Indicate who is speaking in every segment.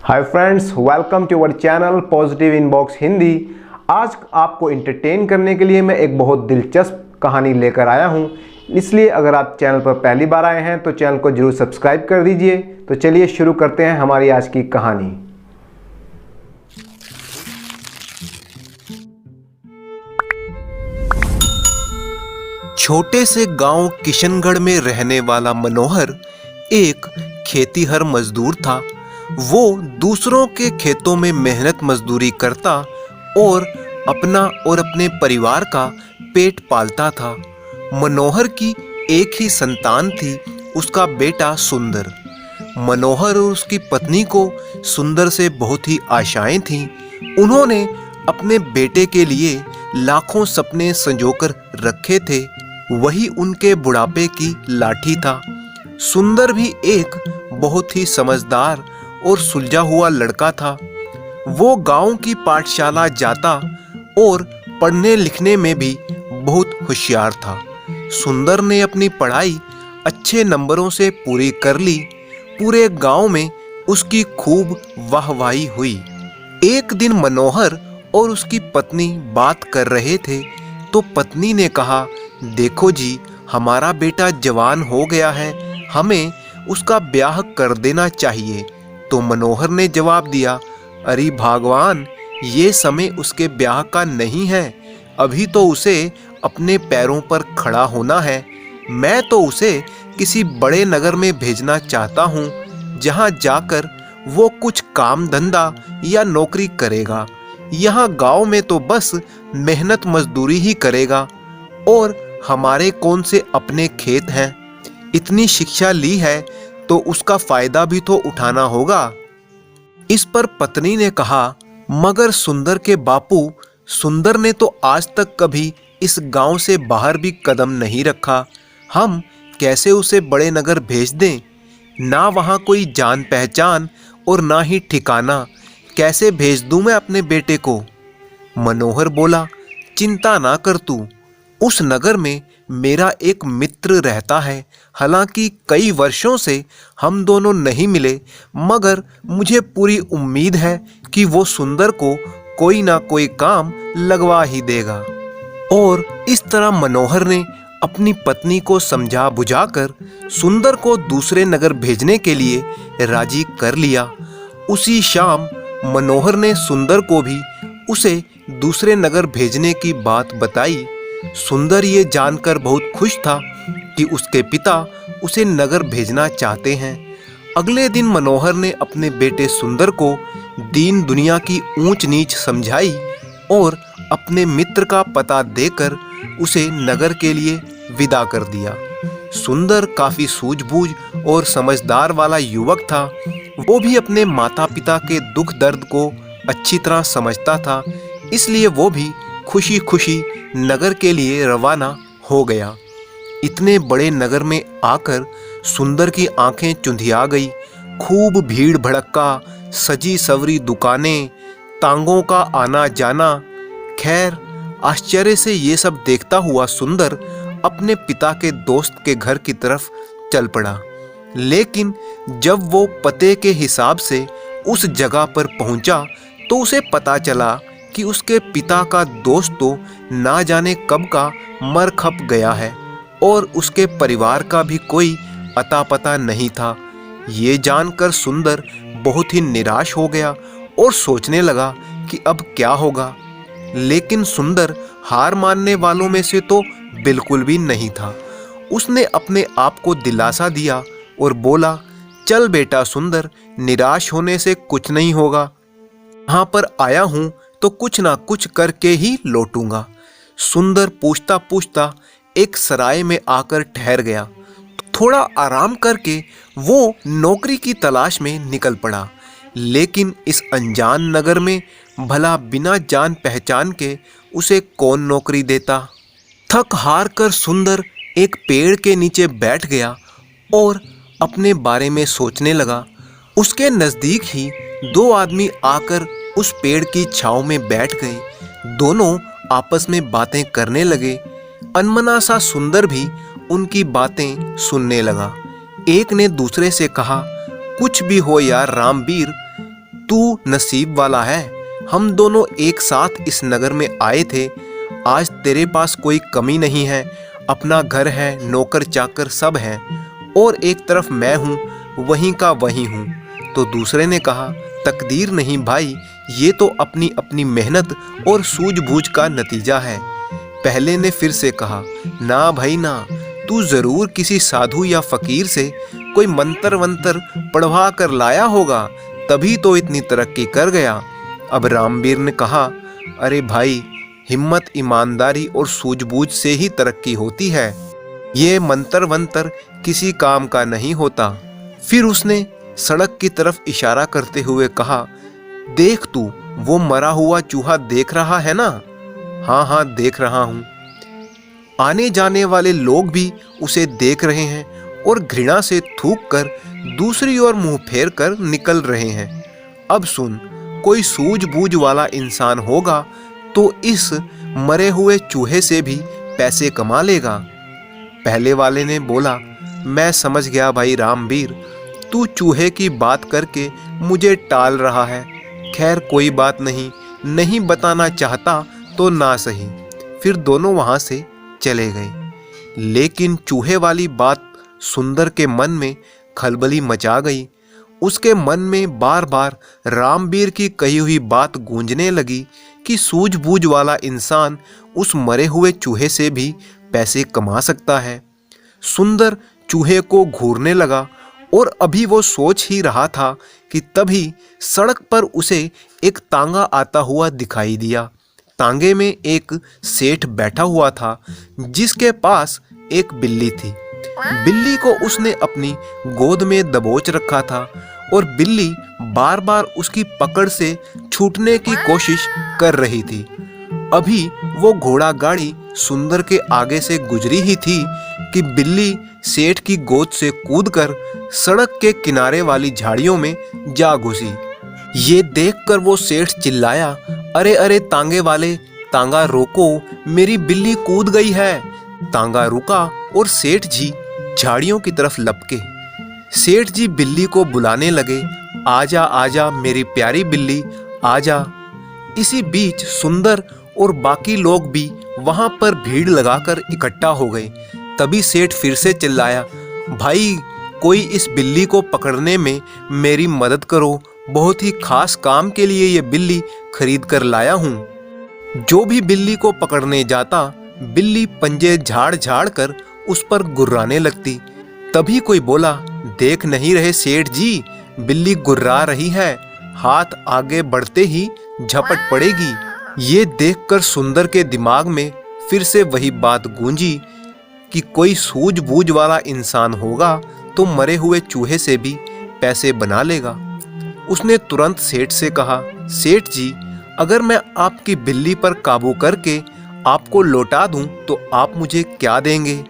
Speaker 1: Hi friends, welcome to our channel positive inbox Hindi. आज आपको entertain करने के लिए मैं एक बहुत दिलचस्प कहानी लेकर आया हूं, इसलिए अगर आप चैनल पर पहली बार आए हैं तो चैनल को जरूर सब्सक्राइब कर दीजिए। तो चलिए शुरू करते हैं हमारी आज की कहानी।
Speaker 2: छोटे से गांव किशनगढ़ में रहने वाला मनोहर एक खेतीहर मजदूर था। वो दूसरों के खेतों में मेहनत मजदूरी करता और अपना और अपने परिवार का पेट पालता था। मनोहर की एक ही संतान थी, उसका बेटा सुंदर। मनोहर और उसकी पत्नी को सुंदर से बहुत ही आशाएं थीं। उन्होंने अपने बेटे के लिए लाखों सपने संजोकर रखे थे। वही उनके बुढ़ापे की लाठी था। सुंदर भी एक बहुत ही समझदार और सुलझा हुआ लड़का था। वो गांव की पाठशाला जाता और पढ़ने लिखने में भी बहुत होशियार था। सुंदर ने अपनी पढ़ाई अच्छे नंबरों से पूरी कर ली। पूरे गांव में उसकी खूब वाहवाही हुई। एक दिन मनोहर और उसकी पत्नी बात कर रहे थे तो पत्नी ने कहा, देखो जी, हमारा बेटा जवान हो गया है, हमें उसका ब्याह कर देना चाहिए। तो मनोहर ने जवाब दिया, अरे भगवान, ये समय उसके ब्याह का नहीं है। अभी तो उसे अपने पैरों पर खड़ा होना है। मैं तो उसे किसी बड़े नगर में भेजना चाहता हूँ, जहाँ जाकर वो कुछ काम धंधा या नौकरी करेगा। यहाँ गांव में तो बस मेहनत मजदूरी ही करेगा और हमारे कौन से अपने खेत हैं। इतनी शिक्षा ली है तो उसका फायदा भी तो उठाना होगा। इस पर पत्नी ने कहा, मगर सुंदर के बापू, सुंदर ने तो आज तक कभी इस गांव से बाहर भी कदम नहीं रखा। हम कैसे उसे बड़े नगर भेज दें? ना वहां कोई जान पहचान और ना ही ठिकाना। कैसे भेज दूं मैं अपने बेटे को? मनोहर बोला, चिंता ना कर तू। उस नगर में मेरा एक मित्र रहता है। हालांकि कई वर्षों से हम दोनों नहीं मिले, मगर मुझे पूरी उम्मीद है कि वो सुंदर को कोई ना कोई काम लगवा ही देगा। और इस तरह मनोहर ने अपनी पत्नी को समझा बुझाकर सुंदर को दूसरे नगर भेजने के लिए राजी कर लिया। उसी शाम मनोहर ने सुंदर को भी उसे दूसरे नगर भेजने की बात बताई। सुंदर ये जानकर बहुत खुश था कि उसके पिता उसे नगर भेजना चाहते हैं। अगले दिन मनोहर ने अपने बेटे सुंदर को दीन दुनिया की ऊंच नीच समझाई और अपने मित्र का पता देकर उसे नगर के लिए विदा कर दिया। सुंदर काफी सूझबूझ और समझदार वाला युवक था। वो भी अपने माता पिता के दुख दर्द को अच्छी तरह समझता था, इसलिए वो भी खुशी खुशी नगर के लिए रवाना हो गया। इतने बड़े नगर में आकर सुंदर की आंखें चुंधिया गई। खूब भीड़ भड़क्का, सजी सवरी दुकानें, तांगों का आना जाना। खैर, आश्चर्य से ये सब देखता हुआ सुंदर अपने पिता के दोस्त के घर की तरफ चल पड़ा। लेकिन जब वो पते के हिसाब से उस जगह पर पहुंचा तो उसे पता चला कि उसके पिता का दोस्त तो ना जाने कब का मर खप गया है और उसके परिवार का भी कोई अता पता नहीं था। ये जानकर सुंदर बहुत ही निराश हो गया और सोचने लगा कि अब क्या होगा। लेकिन सुंदर हार मानने वालों में से तो बिल्कुल भी नहीं था। उसने अपने आप को दिलासा दिया और बोला, चल बेटा सुंदर, निराश होने से कुछ नहीं होगा। यहाँ पर आया हूँ तो कुछ ना कुछ करके ही लौटूंगा। सुंदर पूछता पूछता एक सराय में आकर ठहर गया। थोड़ा आराम करके वो नौकरी की तलाश में निकल पड़ा। लेकिन इस अनजान नगर में भला बिना जान पहचान के उसे कौन नौकरी देता? थक हार कर सुंदर एक पेड़ के नीचे बैठ गया और अपने बारे में सोचने लगा। उसके नजदीक ही दो आदमी आकर उस पेड़ की छांव में बैठ गए। दोनों आपस में बातें करने लगे। अनमना सा सुंदर भी उनकी बातें सुनने लगा। एक ने दूसरे से कहा, कुछ भी हो यार रामवीर, तू नसीब वाला है, हम दोनों एक साथ इस नगर में आए थे। आज तेरे पास कोई कमी नहीं है, अपना घर है, नौकर चाकर सब है, और एक तरफ मैं हूँ, वहीं का वहीं हूँ। तो दूसरे ने कहा, तकदीर नहीं भाई, ये तो अपनी अपनी मेहनत और सूझबूझ का नतीजा है। पहले ने फिर से कहा, ना भाई ना, तू जरूर किसी साधु या फकीर से कोई मंत्र वंतर पढ़वा कर लाया होगा, तभी तो इतनी तरक्की कर गया। अब रामवीर ने कहा, अरे भाई, हिम्मत, ईमानदारी और सूझबूझ से ही तरक्की होती है, ये मंत्र वंतर किसी काम का नहीं होता। फिर उसने सड़क की तरफ इशारा करते हुए कहा, देख तू वो मरा हुआ चूहा देख रहा है ना? हाँ हाँ देख रहा हूँ। आने जाने वाले लोग भी उसे देख रहे हैं और घृणा से थूक कर दूसरी ओर मुंह फेर कर निकल रहे हैं। अब सुन, कोई सूझबूझ वाला इंसान होगा तो इस मरे हुए चूहे से भी पैसे कमा लेगा। पहले वाले ने बोला, मैं समझ गया भाई रामवीर, तू चूहे की बात करके मुझे टाल रहा है। खैर कोई बात नहीं, नहीं बताना चाहता तो ना सही। फिर दोनों वहां से चले गए। लेकिन चूहे वाली बात सुंदर के मन में खलबली मचा गई। उसके मन में बार बार रामवीर की कही हुई बात गूंजने लगी कि सूझबूझ वाला इंसान उस मरे हुए चूहे से भी पैसे कमा सकता है। सुंदर चूहे को घूरने लगा और अभी वो सोच ही रहा था कि तभी सड़क पर उसे एक तांगा आता हुआ दिखाई दिया। तांगे में एक सेठ बैठा हुआ था जिसके पास एक बिल्ली थी। बिल्ली को उसने अपनी गोद में दबोच रखा था और बिल्ली बार बार उसकी पकड़ से छूटने की कोशिश कर रही थी। अभी वो घोड़ा गाड़ी सुंदर के आगे से गुजरी ही थी कि बिल्ली सेठ की गोद से कूदकर सड़क के किनारे वाली झाड़ियों में जा घुसी। ये देखकर वो सेठ चिल्लाया, अरे अरे तांगे वाले, तांगा रोको, मेरी बिल्ली कूद गई है। तांगा रुका और सेठ जी झाड़ियों की तरफ लपके। सेठ जी बिल्ली को बुलाने लगे, आजा आजा मेरी प्यारी बिल्ली, आजा। इसी बीच सुंदर और बाकी लोग भी वहां पर भीड़ लगाकर इकट्ठा हो गए। तभी सेठ फिर से चिल्लाया, भाई कोई इस बिल्ली को पकड़ने में मेरी मदद करो, बहुत ही खास काम के लिए ये बिल्ली खरीद कर लाया हूँ। जो भी बिल्ली को पकड़ने जाता, बिल्ली पंजे झाड़ झाड़ कर उस पर गुर्राने लगती। तभी कोई बोला, देख नहीं रहे सेठ जी, बिल्ली गुर्रा रही है, हाथ आगे बढ़ते ही झपट पड़ेगी। ये देखकर सुंदर के दिमाग में फिर से वही बात गूंजी कि कोई सूझबूझ वाला इंसान होगा तो मरे हुए चूहे से भी पैसे बना लेगा। उसने तुरंत सेठ से कहा, सेठ जी, अगर मैं आपकी बिल्ली पर काबू करके आपको लौटा दूं तो आप मुझे क्या देंगे?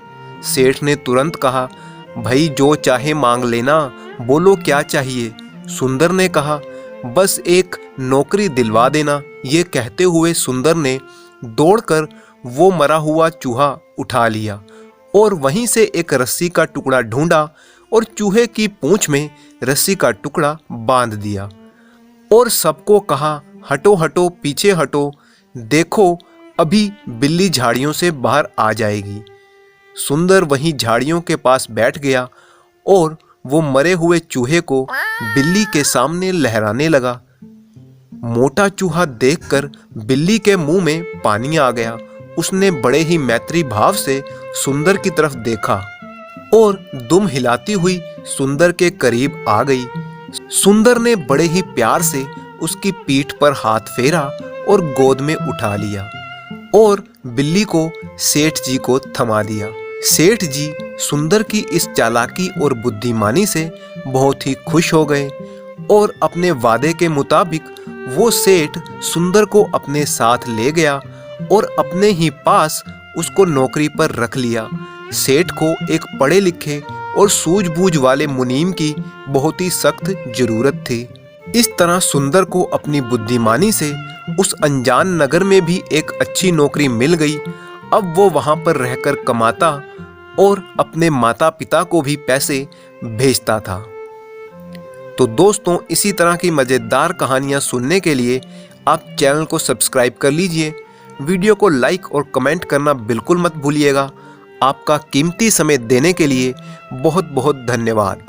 Speaker 2: सेठ ने तुरंत कहा, भाई जो चाहे मांग लेना, बोलो क्या चाहिए? सुंदर ने कहा, बस एक नौकरी दिलवा देना। ये कहते हुए सुंदर ने दौड़कर वो मरा हुआ चूहा उठा लिया और वहीं से एक रस्सी का टुकड़ा ढूंढा और चूहे की पूंछ में रस्सी का टुकड़ा बांध दिया और सबको कहा, हटो हटो, पीछे हटो, देखो अभी बिल्ली झाड़ियों से बाहर आ जाएगी। सुंदर वहीं झाड़ियों के पास बैठ गया और वो मरे हुए चूहे को बिल्ली के सामने लहराने लगा। मोटा चूहा देखकर बिल्ली के मुंह में पानी आ गया। उसने बड़े ही मैत्री भाव से सुंदर की तरफ देखा और दुम हिलाती हुई सुंदर के करीब आ गई। सुंदर ने बड़े ही प्यार से उसकी पीठ पर हाथ फेरा और गोद में उठा लिया और बिल्ली को सेठ जी को थमा दिया। सेठ जी सुंदर की इस चालाकी और बुद्धिमानी से बहुत ही खुश हो गए और अपने वादे के मुताबिक वो सेठ सुंदर को अपने साथ ले गया और अपने ही पास उसको नौकरी पर रख लिया। सेठ को एक पढ़े लिखे और सूझबूझ वाले मुनीम की बहुत ही सख्त जरूरत थी। इस तरह सुंदर को अपनी बुद्धिमानी से उस अनजान नगर में भी एक अच्छी नौकरी मिल गई। अब वो वहां पर रहकर कमाता और अपने माता पिता को भी पैसे भेजता था। तो दोस्तों, इसी तरह की मज़ेदार कहानियाँ सुनने के लिए आप चैनल को सब्सक्राइब कर लीजिए। वीडियो को लाइक और कमेंट करना बिल्कुल मत भूलिएगा। आपका कीमती समय देने के लिए बहुत बहुत धन्यवाद।